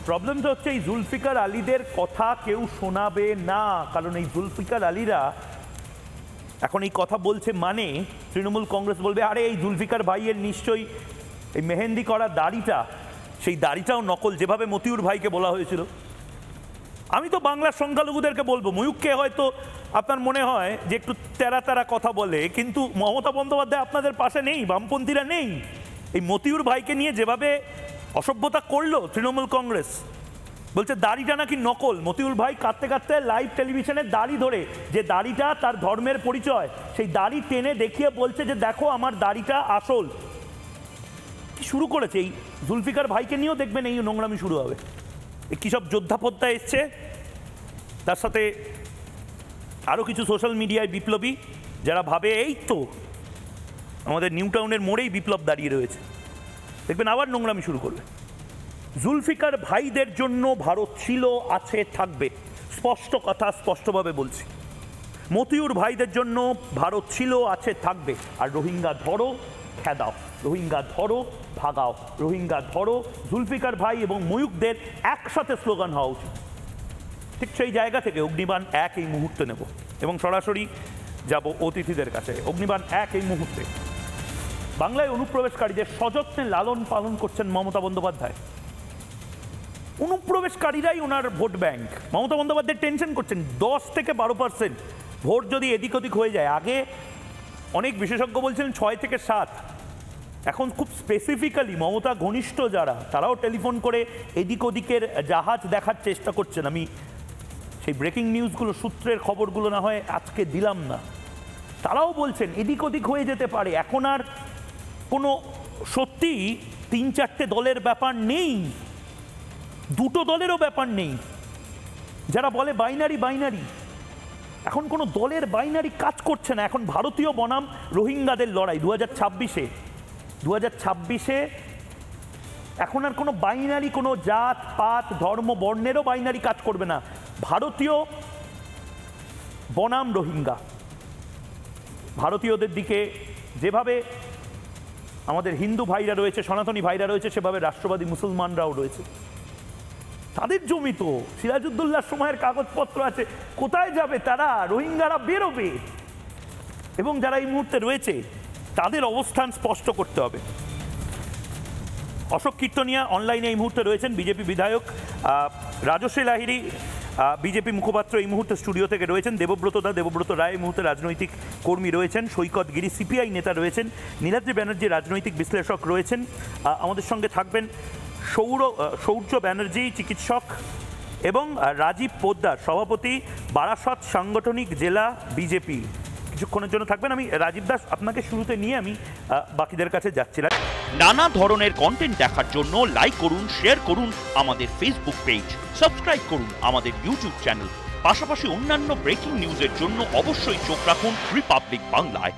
প্রবলেমটা হচ্ছে এই জুলফিকার আলীদের কথা কেউ শোনাবে না, কারণ এই জুলফিকার আলীরা এখন এই কথা বলছে মানে তৃণমূল কংগ্রেস বলবে আরে এই জুলফিকার ভাইয়ের নিশ্চয়ই এই মেহেন্দি করা দাড়িটা, সেই দাড়িটাও নকল, যেভাবে মতিউর ভাইকে বলা হয়েছিল। আমি তো বাংলার সংখ্যালঘুদেরকে বলবো, ময়ূককে হয়তো আপনার মনে হয় যে একটু তেরা তেরা কথা বলে, কিন্তু মমতা বন্দ্যোপাধ্যায় আপনাদের পাশে নেই, বামপন্থীরা নেই। এই মতিউর ভাইকে নিয়ে যেভাবে অসভ্যতা করলো তৃণমূল কংগ্রেস, বলছে দাড়িটা নাকি নকল। মতিউর ভাই কাঁদতে কাঁদতে লাইভ টেলিভিশনে দাড়ি ধরে, যে দাড়িটা তার ধর্মের পরিচয়, সেই দাড়ি টেনে দেখিয়ে বলছে যে দেখো আমার দাড়িটা আসল। শুরু করেছে এই জুলফিকার ভাইকে নিয়েও দেখবেন এই নোংরামি শুরু হবে। কী সব যোদ্ধাপদ্যা এসছে, তার সাথে আরও কিছু সোশ্যাল মিডিয়ায় বিপ্লবী যারা ভাবে এই তো আমাদের নিউ টাউনের মোড়েই বিপ্লব দাঁড়িয়ে রয়েছে, দেখবেন আবার নোংরামি শুরু করবে। জুলফিকার ভাইদের জন্য ভারত ছিল, আছে, থাকবে, স্পষ্ট কথা, স্পষ্টভাবে বলছি। মতিউর ভাইদের জন্য ভারত ছিল, আছে, থাকবে। আর রোহিঙ্গা ধরো, খেদাও, রোহিঙ্গা ধরো, ভাগাও, রোহিঙ্গা ধরো। জুলফিকার ভাই এবং ময়ূকদের একসাথে স্লোগান হওয়া উচিত। ঠিক সেই জায়গা থেকে অগ্নিবাণ 1 এই মুহূর্তে নেব এবং সরাসরি যাব অতিথিদের কাছে। অগ্নিবাণ 1 এই মুহূর্তে বাংলায় অনুপ্রবেশকারীদের সযত্নে লালন পালন করছেন মমতা বন্দ্যোপাধ্যায়। অনুপ্রবেশকারীরাই ওনার vote bank. Mamata Bandyopadhyay tension করছেন 10 থেকে 12% ভোট যদি এদিক ওদিক হয়ে যায়। আগে অনেক বিশেষজ্ঞ বলছিলেন 6 থেকে 7, এখন খুব স্পেসিফিক্যালি মমতা ঘনিষ্ঠ যারা, তারাও টেলিফোন করে এদিক ওদিকের জাহাজ দেখার চেষ্টা করছেন। আমি সেই ব্রেকিং নিউজগুলো, সূত্রের খবরগুলো না হয় আজকে দিলাম না, তারাও বলছেন এদিক ওদিক হয়ে যেতে পারে। এখন আর কোনো সত্যি 3-4টে দলের ব্যাপার নেই, 2টো দলেরও ব্যাপার নেই। যারা বলে বাইনারি বাইনারি, এখন কোনো দলের বাইনারি কাজ করছে না। এখন ভারতীয় বনাম রোহিঙ্গাদের লড়াই 2026-এ এখন আর কোনো বাইনারি, কোনো জাত পাত ধর্ম বর্ণেরও বাইনারি কাজ করবে না। ভারতীয় বনাম রোহিঙ্গা। ভারতীয়দের দিকে যেভাবে আমাদের হিন্দু ভাইরা রয়েছে, সনাতনী ভাইরা রয়েছে, সেভাবে রাষ্ট্রবাদী মুসলমানরাও রয়েছে। তাদের জমি তো সিরাজউদ্দৌলার সময়ের কাগজপত্র আছে, কোথায় যাবে তারা? রোহিঙ্গারা বেরোবে। এবং যারা এই মুহূর্তে রয়েছে তাদের অবস্থান স্পষ্ট করতে হবে। অশোক কীর্তনিয়া অনলাইনে এই মুহূর্তে রয়েছেন, বিজেপি বিধায়ক। রাজশ্রী লাহিড়ী বিজেপি মুখপাত্র এই মুহূর্তে স্টুডিও থেকে রয়েছেন। দেবব্রত রায় এই মুহূর্তে রাজনৈতিক কর্মী রয়েছেন। সৈকত গিরি সিপিআই নেতা রয়েছেন। নীলাদ্রি ব্যানার্জি রাজনৈতিক বিশ্লেষক রয়েছেন। আমাদের সঙ্গে থাকবেন সৌর্য ব্যানার্জি চিকিৎসক এবং রাজীব পোদ্দার সভাপতি, বারাসত সাংগঠনিক জেলা বিজেপি, কিছুক্ষণের জন্য থাকবেন। আমি রাজীব দাস আপনাকে শুরুতে নিয়ে আমি বাকিদের কাছে যাচ্ছিলাম। নানা ধরনের কন্টেন্ট দেখার জন্য লাইক করুন, শেয়ার করুন আমাদের ফেসবুক পেজ, সাবস্ক্রাইব করুন আমাদের ইউটিউব চ্যানেল। পাশাপাশি অন্যান্য ব্রেকিং নিউজের জন্য অবশ্যই চোখ রাখুন রিপাবলিক বাংলায়।